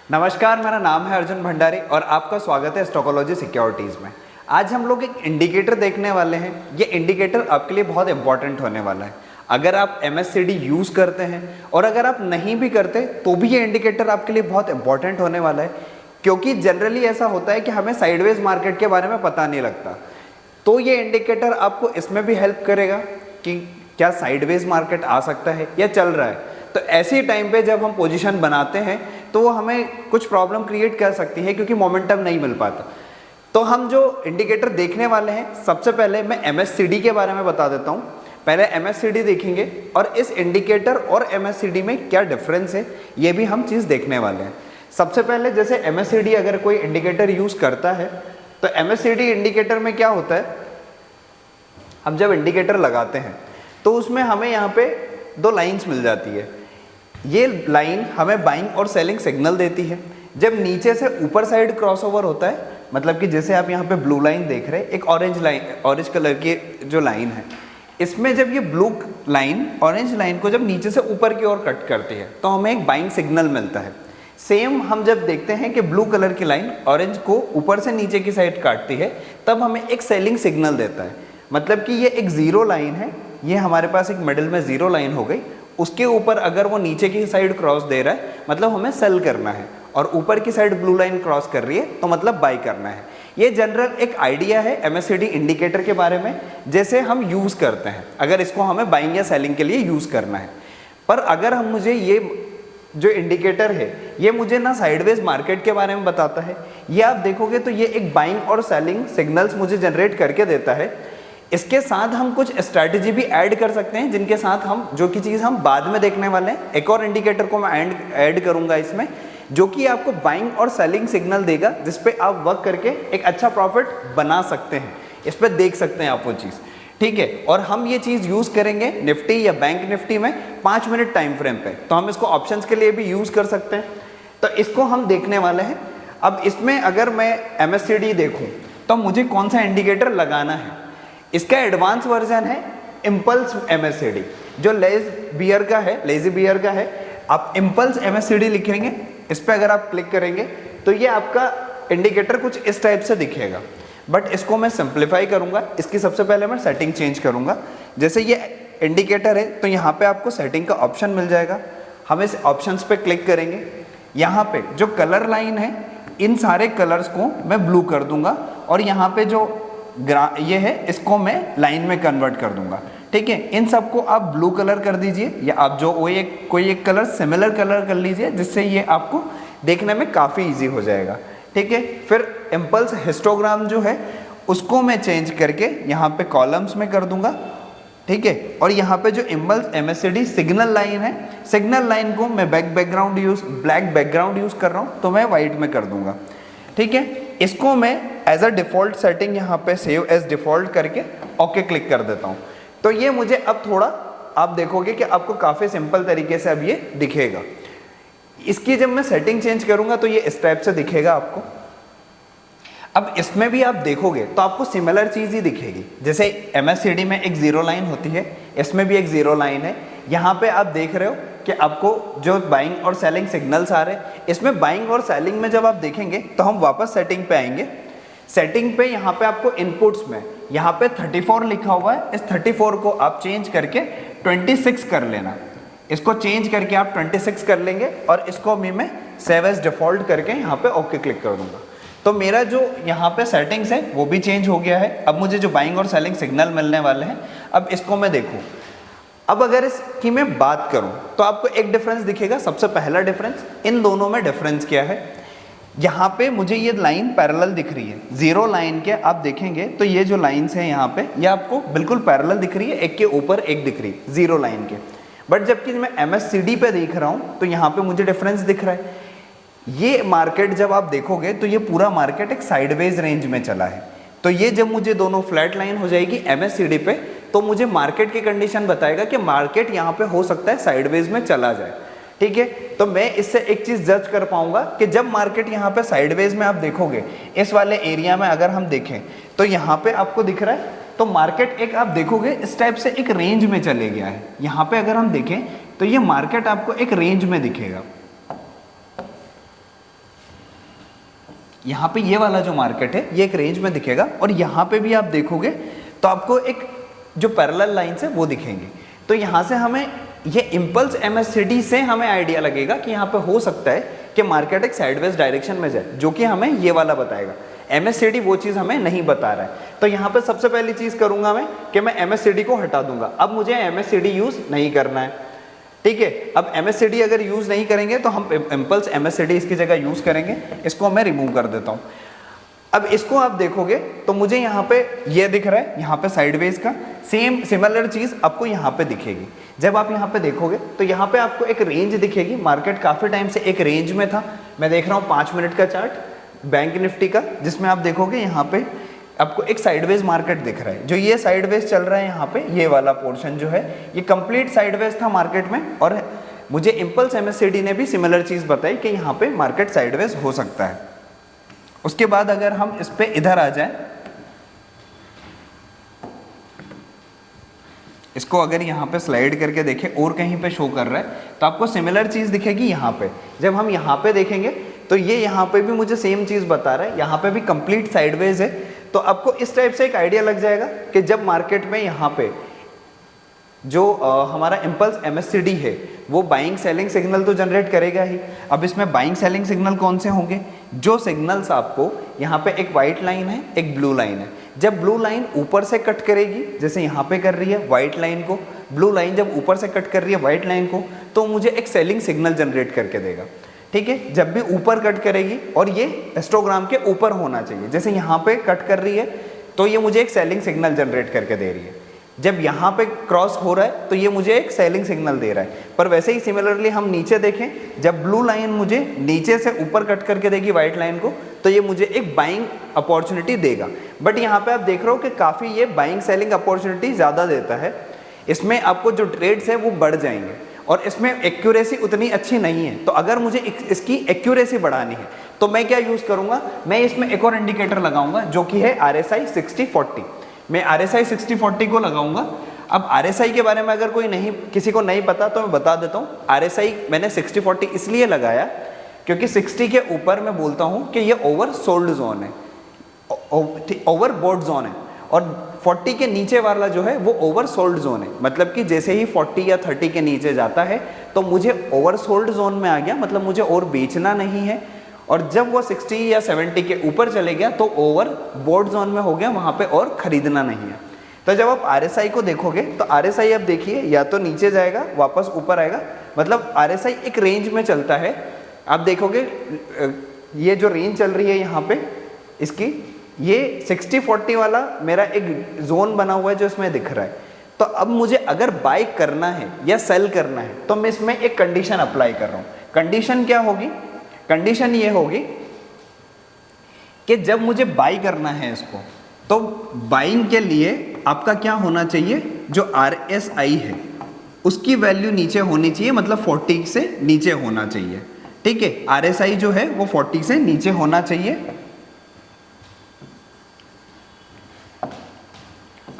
नमस्कार, मेरा नाम है अर्जुन भंडारी और आपका स्वागत है स्टॉकोलॉजी सिक्योरिटीज़ में। आज हम लोग एक इंडिकेटर देखने वाले हैं। ये इंडिकेटर आपके लिए बहुत इंपॉर्टेंट होने वाला है। अगर आप MSCD यूज़ करते हैं और अगर आप नहीं भी करते तो भी ये इंडिकेटर आपके लिए बहुत इंपॉर्टेंट होने वाला है, क्योंकि जनरली ऐसा होता है कि हमें साइडवेज मार्केट के बारे में पता नहीं लगता। तो ये इंडिकेटर आपको इसमें भी हेल्प करेगा कि क्या साइडवेज मार्केट आ सकता है या चल रहा है। तो ऐसे टाइम पे जब हम पोजीशन बनाते हैं तो वो हमें कुछ प्रॉब्लम क्रिएट कर सकती है, क्योंकि मोमेंटम नहीं मिल पाता। तो हम जो इंडिकेटर देखने वाले हैं, सबसे पहले मैं MSCD के बारे में बता देता हूँ। पहले MSCD देखेंगे और इस इंडिकेटर और MSCD में क्या डिफरेंस है ये भी हम चीज़ देखने वाले हैं। सबसे पहले जैसे MSCD अगर कोई इंडिकेटर यूज़ करता है तो MSCD इंडिकेटर में क्या होता है, हम जब इंडिकेटर लगाते हैं तो उसमें हमें यहाँ पे दो लाइंस मिल जाती है। ये लाइन हमें बाइंग और सेलिंग सिग्नल देती है। जब नीचे से ऊपर साइड क्रॉसओवर होता है, मतलब कि जैसे आप यहाँ पे ब्लू लाइन देख रहे हैं, एक ऑरेंज कलर की जो लाइन है, इसमें जब ये ब्लू लाइन ऑरेंज लाइन को जब नीचे से ऊपर की ओर कट करती है तो हमें एक बाइंग सिग्नल मिलता है। सेम हम जब देखते हैं कि ब्लू कलर की लाइन ऑरेंज को ऊपर से नीचे की साइड काटती है, तब हमें एक सेलिंग सिग्नल देता है। मतलब कि ये एक जीरो लाइन है, ये हमारे पास एक मिडिल में जीरो लाइन हो गई। उसके ऊपर अगर वो नीचे की साइड क्रॉस दे रहा है मतलब हमें सेल करना है, और ऊपर की साइड ब्लू लाइन क्रॉस कर रही है तो मतलब बाई करना है। ये जनरल एक आइडिया है MSCD इंडिकेटर के बारे में, जैसे हम यूज़ करते हैं अगर इसको हमें बाइंग या सेलिंग के लिए यूज़ करना है। पर अगर हम मुझे ये जो इंडिकेटर है ये मुझे ना साइडवेज मार्केट के बारे में बताता है, ये आप देखोगे तो ये एक बाइंग और सेलिंग सिग्नल्स मुझे जनरेट करके देता है। इसके साथ हम कुछ स्ट्रैटेजी भी ऐड कर सकते हैं, जिनके साथ हम जो की चीज़ हम बाद में देखने वाले हैं। एक और इंडिकेटर को मैं ऐड करूंगा इसमें, जो कि आपको बाइंग और सेलिंग सिग्नल देगा, जिस पे आप वर्क करके एक अच्छा प्रॉफिट बना सकते हैं। इस पर देख सकते हैं आप वो चीज़, ठीक है। और हम ये चीज़ यूज़ करेंगे निफ्टी या बैंक निफ्टी में 5 मिनट टाइम फ्रेम पे, तो हम इसको ऑप्शंस के लिए भी यूज़ कर सकते हैं। तो इसको हम देखने वाले हैं। अब इसमें अगर मैं MSCD देखूँ तो मुझे कौन सा इंडिकेटर लगाना है, इसका एडवांस वर्जन है इम्पल्स MSCD, जो लेजी बियर का है। आप इम्पल्स MSCD लिखेंगे, इस पर अगर आप क्लिक करेंगे तो ये आपका इंडिकेटर कुछ इस टाइप से दिखेगा। बट इसको मैं सिंप्लीफाई करूंगा। इसकी सबसे पहले मैं सेटिंग चेंज करूंगा। जैसे ये इंडिकेटर है तो यहाँ पे आपको सेटिंग का ऑप्शन मिल जाएगा। हम इस ऑप्शंस पे क्लिक करेंगे। यहाँ पे जो कलर लाइन है, इन सारे कलर्स को मैं ब्लू कर दूंगा, और यहाँ पे जो ये है इसको मैं लाइन में कन्वर्ट कर दूंगा, ठीक है। इन सबको आप ब्लू कलर कर दीजिए, या आप जो कोई एक कलर सिमिलर कलर कर लीजिए, जिससे ये आपको देखने में काफ़ी इजी हो जाएगा, ठीक है। फिर इम्पल्स हिस्टोग्राम जो है उसको मैं चेंज करके यहाँ पे कॉलम्स में कर दूंगा, ठीक है। और यहाँ पे जो इम्पल्स MSCD सिग्नल लाइन है, सिग्नल लाइन को मैं ब्लैक बैकग्राउंड यूज़ कर रहा हूँ तो मैं वाइट में कर दूंगा, ठीक है। इसको मैं एज अ डिफ़ॉल्ट सेटिंग यहाँ पे सेव एज डिफ़ॉल्ट करके ओके क्लिक कर देता हूँ। तो ये मुझे अब थोड़ा आप देखोगे कि आपको काफ़ी सिंपल तरीके से अब ये दिखेगा। इसकी जब मैं सेटिंग चेंज करूँगा तो ये इस टाइप से दिखेगा आपको। अब इसमें भी आप देखोगे तो आपको सिमिलर चीज़ ही दिखेगी। जैसे MSCD में एक जीरो लाइन होती है, इसमें भी एक जीरो लाइन है। यहाँ पे आप देख रहे हो कि आपको जो बाइंग और सेलिंग सिग्नल्स आ रहे हैं, इसमें बाइंग और सेलिंग में जब आप देखेंगे तो हम वापस सेटिंग पे आएंगे। सेटिंग पे यहाँ पे आपको इनपुट्स में यहाँ पे 34 लिखा हुआ है, इस 34 को आप चेंज करके 26 कर लेना। इसको चेंज करके आप 26 कर लेंगे और इसको भी मैं सेव एज डिफ़ॉल्ट करके यहाँ पे ओके क्लिक कर दूंगा। तो मेरा जो यहाँ पे सेटिंग्स है वो भी चेंज हो गया है। अब मुझे जो बाइंग और सेलिंग सिग्नल मिलने वाले हैं, अब इसको मैं देखूँ। अब अगर इसकी मैं बात करूं तो आपको एक डिफरेंस दिखेगा। सबसे पहला डिफरेंस, इन दोनों में डिफरेंस क्या है, यहाँ पे मुझे ये लाइन पैरेलल दिख रही है। जीरो लाइन के आप देखेंगे तो ये जो लाइंस हैं यहाँ पे, ये आपको बिल्कुल पैरेलल दिख रही है, एक के ऊपर एक दिख रही है जीरो लाइन के। बट जबकि मैं MSCD पे देख रहा हूँ तो यहाँ पे मुझे डिफरेंस दिख रहा है। ये मार्केट जब आप देखोगे तो ये पूरा मार्केट एक साइडवेज रेंज में चला है। तो ये जब मुझे दोनों फ्लैट लाइन हो जाएगी MSCD पे, तो मुझे मार्केट की कंडीशन बताएगा कि मार्केट यहाँ पे हो सकता है साइडवेज में चला जाए, ठीक है। तो मैं इससे एक चीज़ जज कर पाऊंगा कि जब मार्केट यहाँ पे साइडवेज में आप देखोगे, इस वाले एरिया में अगर हम देखें तो यहाँ पे आपको दिख रहा है, तो मार्केट एक आप देखोगे इस टाइप से एक रेंज में चले गया है। यहाँ पे अगर हम देखें तो ये मार्केट आपको एक रेंज में दिखेगा। यहाँ पे ये वाला जो मार्केट है ये एक रेंज में दिखेगा, और यहाँ पे भी आप देखोगे तो आपको एक जो पैरेलल लाइंस है वो दिखेंगी। तो यहाँ से हमें ये इम्पल्स MACD से हमें आइडिया लगेगा कि यहाँ पे हो सकता है कि मार्केट एक साइडवेज डायरेक्शन में जाए, जो कि हमें ये वाला बताएगा। MACD वो चीज़ हमें नहीं बता रहा है। तो यहाँ पे सबसे पहली चीज़ करूँगा मैं कि मैं MACD को हटा दूंगा। अब मुझे MACD यूज़ नहीं करना है, ठीक है। अब MACD अगर यूज़ नहीं करेंगे तो हम इम्पल्स MACD इसकी जगह यूज़ करेंगे। इसको मैं रिमूव कर देता हूँ। अब इसको आप देखोगे तो मुझे यहाँ पे ये दिख रहा है, यहाँ पे साइडवेज का सेम सिमिलर चीज़ आपको यहाँ पे दिखेगी। जब आप यहाँ पे देखोगे तो यहाँ पे आपको एक रेंज दिखेगी। मार्केट काफ़ी टाइम से एक रेंज में था। मैं देख रहा हूँ 5 मिनट का चार्ट बैंक निफ्टी का, जिसमें आप देखोगे यहाँ पे आपको एक साइडवेज मार्केट दिख रहा है। जो ये साइडवेज चल रहा है यहाँ पे, ये वाला पोर्शन जो है ये कंप्लीट साइडवेज था मार्केट में, और मुझे इम्पल्स MACD ने भी सिमिलर चीज़ बताई कि यहाँ पे मार्केट साइडवेज हो सकता है। उसके बाद अगर हम इस पे इधर आ जाएं, इसको अगर यहाँ पे स्लाइड करके देखें और कहीं पे शो कर रहा है तो आपको सिमिलर चीज़ दिखेगी यहाँ पे। जब हम यहाँ पे देखेंगे तो ये यहाँ पे भी मुझे सेम चीज़ बता रहा है, यहाँ पे भी कंप्लीट साइडवेज है। तो आपको इस टाइप से एक आइडिया लग जाएगा कि जब मार्केट में यहाँ पे जो हमारा इम्पल्स MACD है वो बाइंग सेलिंग सिग्नल तो जनरेट करेगा ही। अब इसमें बाइंग सेलिंग सिग्नल कौन से होंगे? जो सिग्नल्स आपको यहाँ पे एक वाइट लाइन है, एक ब्लू लाइन है। जब ब्लू लाइन ऊपर से कट करेगी, जैसे यहाँ पे कर रही है वाइट लाइन को, ब्लू लाइन जब ऊपर से कट कर रही है वाइट लाइन को, तो मुझे एक सेलिंग सिग्नल जनरेट करके देगा, ठीक है। जब भी ऊपर कट करेगी, और ये हिस्टोग्राम के ऊपर होना चाहिए, जैसे यहाँ पे कट कर रही है तो ये मुझे एक सेलिंग सिग्नल जनरेट करके दे रही है। जब यहाँ पे क्रॉस हो रहा है तो ये मुझे एक सेलिंग सिग्नल दे रहा है। पर वैसे ही सिमिलरली हम नीचे देखें, जब ब्लू लाइन मुझे नीचे से ऊपर कट करके देगी वाइट लाइन को, तो ये मुझे एक बाइंग अपॉर्चुनिटी देगा। बट यहाँ पे आप देख रहे हो कि काफ़ी ये बाइंग सेलिंग अपॉर्चुनिटी ज़्यादा देता है। इसमें आपको जो ट्रेड्स है वो बढ़ जाएंगे, और इसमें एक्यूरेसी उतनी अच्छी नहीं है। तो अगर मुझे इसकी एक्यूरेसी बढ़ानी है तो मैं क्या यूज़ करूँगा? मैं इसमें एक और इंडिकेटर लगाऊंगा जो कि है RSI 60/40। मैं RSI 60/40 को लगाऊंगा। अब RSI के बारे में अगर किसी को नहीं पता तो मैं बता देता हूँ। RSI मैंने 60/40 इसलिए लगाया क्योंकि 60 के ऊपर मैं बोलता हूँ कि ये ओवर सोल्ड जोन है, ओवर बोट जोन है, और 40 के नीचे वाला जो है वो ओवर सोल्ड जोन है। मतलब कि जैसे ही 40 या 30 के नीचे जाता है तो मुझे ओवर सोल्ड जोन में आ गया, मतलब मुझे और बेचना नहीं है। और जब वो 60 या 70 के ऊपर चले गया तो ओवर बोट जोन में हो गया, वहाँ पे और खरीदना नहीं है। तो जब आप RSI को देखोगे तो RSI अब देखिए या तो नीचे जाएगा वापस ऊपर आएगा, मतलब RSI एक रेंज में चलता है। आप देखोगे ये जो रेंज चल रही है यहाँ पे इसकी, ये 60/40 वाला मेरा एक जोन बना हुआ है जो इसमें दिख रहा है। तो अब मुझे अगर बाय करना है या सेल करना है तो मैं इसमें एक कंडीशन अप्लाई कर रहा हूँ। कंडीशन क्या होगी? कंडीशन ये होगी कि जब मुझे बाई करना है इसको, तो बाइंग के लिए आपका क्या होना चाहिए? जो RSI है उसकी वैल्यू नीचे होनी चाहिए, मतलब 40 से नीचे होना चाहिए, ठीक है। RSI जो है वो 40 से नीचे होना चाहिए।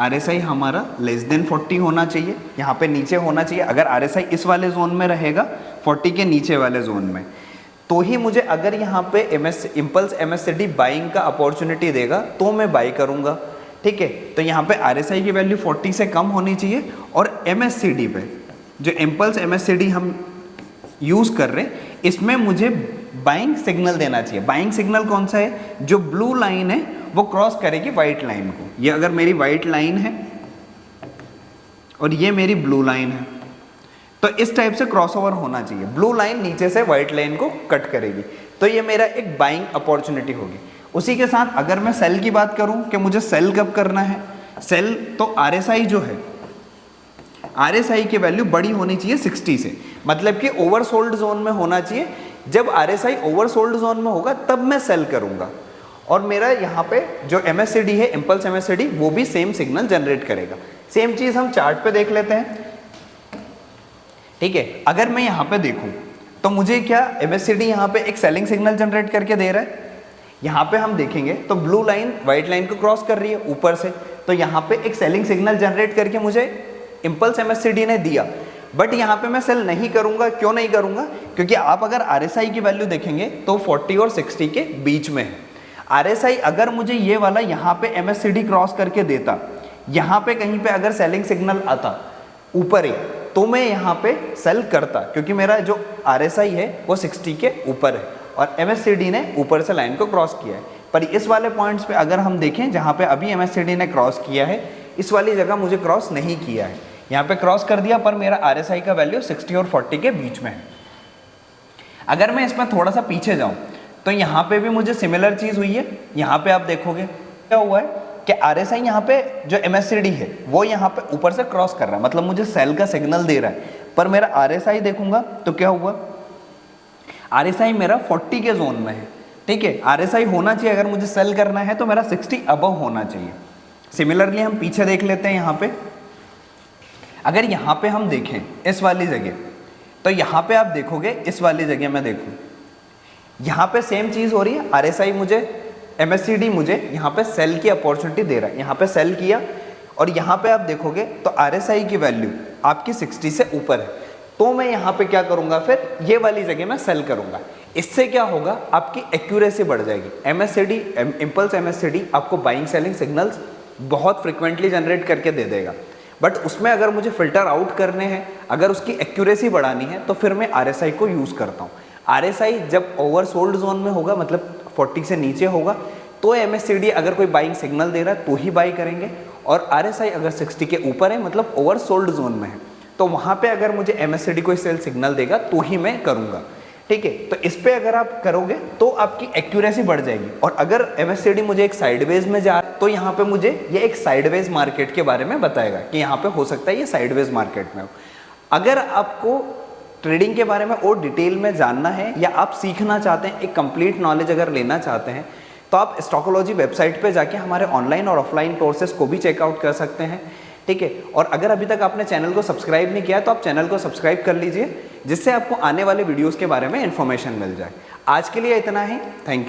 RSI हमारा लेस देन 40 होना चाहिए, यहाँ पे नीचे होना चाहिए। अगर RSI इस वाले जोन में रहेगा 40 के नीचे वाले जोन में, तो ही मुझे अगर यहाँ पे इम्पल्स MACD बाइंग का अपॉर्चुनिटी देगा तो मैं बाई करूँगा, ठीक है। तो यहाँ पे RSI की वैल्यू 40 से कम होनी चाहिए, और MACD पे जो इम्पल्स MACD हम यूज़ कर रहे हैं इसमें मुझे बाइंग सिग्नल देना चाहिए। बाइंग सिग्नल कौन सा है? जो ब्लू लाइन है वो क्रॉस करेगी वाइट लाइन को। ये अगर मेरी वाइट लाइन है और ये मेरी ब्लू लाइन है, तो इस टाइप से क्रॉसओवर होना चाहिए। ब्लू लाइन नीचे से व्हाइट लाइन को कट करेगी, तो ये मेरा एक बाइंग अपॉर्चुनिटी होगी। उसी के साथ अगर मैं सेल की बात करूं कि मुझे सेल कब करना है, सेल तो RSI जो है, RSI की वैल्यू बड़ी होनी चाहिए 60 से, मतलब कि ओवरसोल्ड जोन में होना चाहिए। जब RSI ओवरसोल्ड जोन में होगा तब मैं सेल करूंगा, और मेरा यहाँ पे जो MACD है, इम्पल्स MACD, वो भी सेम सिग्नल जनरेट करेगा। सेम चीज़ हम चार्ट पे देख लेते हैं, ठीक है। अगर मैं यहाँ पे देखूँ तो मुझे क्या MACD यहाँ पे एक सेलिंग सिग्नल जनरेट करके दे रहा है। यहाँ पे हम देखेंगे तो ब्लू लाइन व्हाइट लाइन को क्रॉस कर रही है ऊपर से, तो यहाँ पे एक सेलिंग सिग्नल जनरेट करके मुझे इम्पल्स MACD ने दिया। बट यहाँ पे मैं सेल नहीं करूँगा। क्यों नहीं करूँगा? क्योंकि आप अगर RSI की वैल्यू देखेंगे तो 40 और 60 के बीच में है। RSI अगर मुझे ये वाला यहाँ पे MACD क्रॉस करके देता, यहाँ पे कहीं पे अगर सेलिंग सिग्नल आता ऊपर ही, तो मैं यहाँ पे सेल करता, क्योंकि मेरा जो RSI है वो 60 के ऊपर है और MACD ने ऊपर से लाइन को क्रॉस किया है। पर इस वाले पॉइंट्स पे अगर हम देखें जहाँ पे अभी MACD ने क्रॉस किया है, इस वाली जगह मुझे क्रॉस नहीं किया है, यहाँ पे क्रॉस कर दिया पर मेरा RSI का वैल्यू 60 और 40 के बीच में है। अगर मैं इसमें थोड़ा सा पीछे जाऊँ तो यहाँ पे भी मुझे सिमिलर चीज़ हुई है। यहाँ पे आप देखोगे क्या हुआ है कि RSI यहाँ पे जो MACD है वो यहाँ पे ऊपर से क्रॉस कर रहा है, मतलब मुझे सेल का सिग्नल दे रहा है। पर मेरा RSI देखूंगा तो क्या हुआ, RSI मेरा 40 के जोन में है। ठीक है, RSI होना चाहिए, अगर मुझे सेल करना है तो मेरा 60 अबव होना चाहिए। सिमिलरली हम पीछे देख लेते हैं। यहाँ पे अगर यहाँ पे हम देखें इस वाली जगह, तो यहाँ पे आप देखोगे इस वाली जगह मैं देखूँ, यहाँ पे सेम चीज़ हो रही है। RSI मुझे, MACD मुझे यहाँ पे सेल की अपॉर्चुनिटी दे रहा है, यहाँ पे सेल किया और यहाँ पे आप देखोगे तो RSI की वैल्यू आपकी 60 से ऊपर है। तो मैं यहाँ पे क्या करूँगा, फिर ये वाली जगह मैं सेल करूँगा। इससे क्या होगा, आपकी एक्यूरेसी बढ़ जाएगी। MACD, इम्पल्स MACD आपको बाइंग सेलिंग सिग्नल्स बहुत फ्रिक्वेंटली जनरेट करके दे देगा, बट उसमें अगर मुझे फिल्टर आउट करने हैं, अगर उसकी एक्यूरेसी बढ़ानी है, तो फिर मैं RSI को यूज़ करता हूँ। RSI जब ओवरसोल्ड जोन में होगा, मतलब 40 से नीचे होगा, तो MACD अगर कोई बाइंग सिग्नल दे रहा है तो ही बाई करेंगे, और RSI अगर 60 के ऊपर है, मतलब ओवरसोल्ड जोन में है, तो वहाँ पे अगर मुझे MACD कोई सेल सिग्नल देगा तो ही मैं करूँगा। ठीक है, तो इस पे अगर आप करोगे तो आपकी एक्यूरेसी बढ़ जाएगी। और अगर MACD मुझे एक साइडवेज में जा रहा है, तो यहाँ पे मुझे ये एक साइडवेज मार्केट के बारे में बताएगा कि यहाँ पे हो सकता है ये साइडवेज मार्केट में हो। अगर आपको ट्रेडिंग के बारे में और डिटेल में जानना है या आप सीखना चाहते हैं, एक कंप्लीट नॉलेज अगर लेना चाहते हैं, तो आप स्टॉकोलॉजी वेबसाइट पे जाके हमारे ऑनलाइन और ऑफलाइन कोर्सेज को भी चेकआउट कर सकते हैं। ठीक है, और अगर अभी तक आपने चैनल को सब्सक्राइब नहीं किया तो आप चैनल को सब्सक्राइब कर लीजिए, जिससे आपको आने वाले वीडियोस के बारे में इन्फॉर्मेशन मिल जाए। आज के लिए इतना ही, थैंक यू।